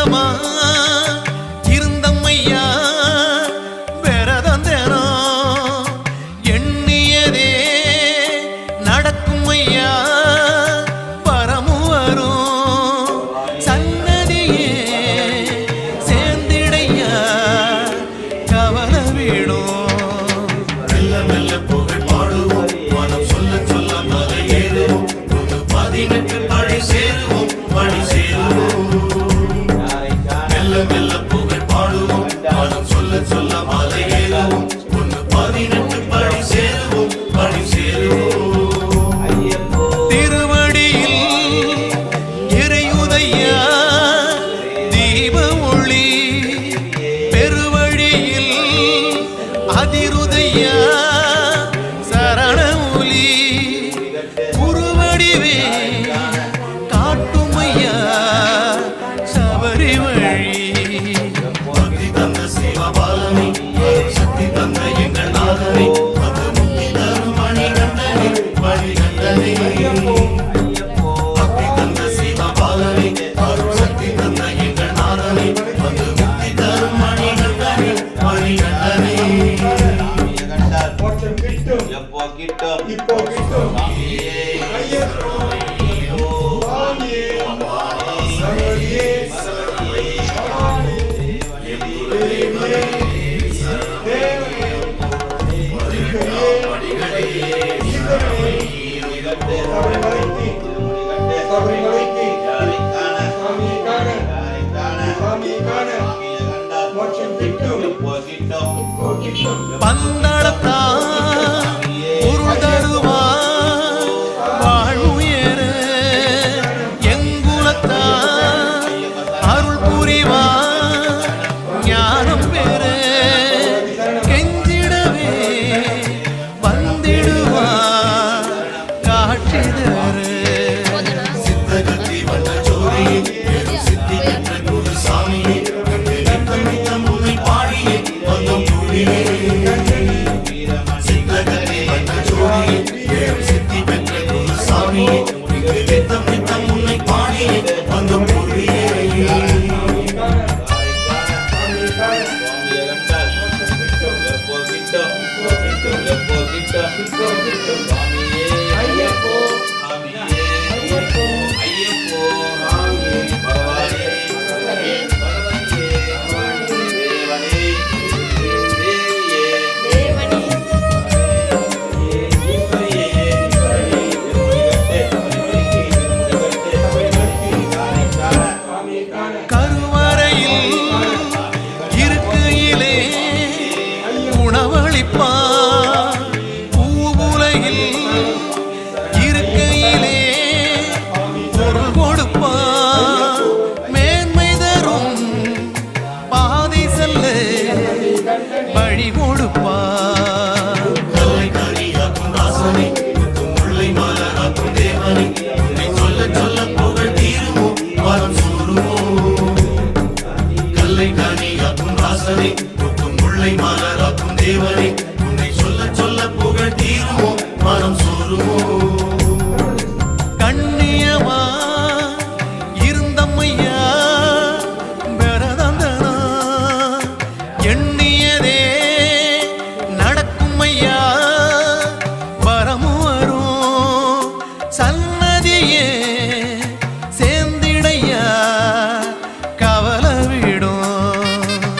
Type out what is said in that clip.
விரதமா இருந்தம்மையா விரதந்தேனம் எண்ணியதே நடக்கும் ஐயா வரமு வரும் சன்னதியே சேர்ந்திடையா கவலை வீடும் மெல்ல மெல்ல புகழ் பாடுவோம் மனம் சொல்ல சொல்ல மலை ஏறுவோம் 18 படி சேருவோம் படி சேருவோம் மெல்ல மெல்ல புகழ் பாடுவோம் மனம் சொல்ல சொல்ல மலை ஏறுவோம் 18 படி சேருவோம் படி சேருவோம் திருவடியில் இறையுதையா தீப ஒளி பெருவழியில் அதிருதையா சரண ஒலி குருவடிவே காட்டுமையா சபரி வழி பக்தி தந்த சிவபாலனை சக்தி தந்த எங்கள் நாதனை அது முக்தி தரும் மணிகண்டனை மணிகண்டனை பக்தி தந்த சிவபாலனை அருள் சக்தி தந்த எங்கள் நாதனை அது முக்தி தரும் மணிகண்டனை மணிகண்டனை இப்போ கிட்டும் ஐயப்போ சுவாமியே சபரியே பவானி தேவியே தேவனே சபரிமலைக்கு சாமியை காண மோட்சம் கிட்டும் பந்தளத்தா பொருள் தருவா வாழ்வுயர எங்குலத்தா அருள் புரிவா ஞானம் பெற கெஞ்சிடவே வந்திடுவா காட்சி தர சித்தகத்தி வந்த ஜோதியே சித்தி பெற்ற குரு சாமியே நித்தம் நித்தம் உன்னை பாடியே வந்தம் கூடியே சித்தகத்தி வந்த ஜோதியே சித்தி பெற்ற குரு சாமியே நித்தம் நித்தம் உன்னை பாடியே வந்தம் கூடியே ஐயப்போ கருவறையில் இருக்கையிலே உணவளிப்பா பூவுலகில் இருக்கையிலே பொருள் கொடுப்பா மேன்மை தரும் பாதை செல்ல வழி கொடுப்பா கல்லை கனியாக்கும் ராசனை முல்லை மலராக்கும் தேவனை உன்னை சொல்ல சொல்ல புகழ் தீருவோம் வரம் சூருவோம் கல்லை கனியாக்கும் ராசனை முல்லை மலராக்கும் தேவனை உன்னை சொல்ல சொல்ல புகழ் தீருவோம் வரம் சூருவோம்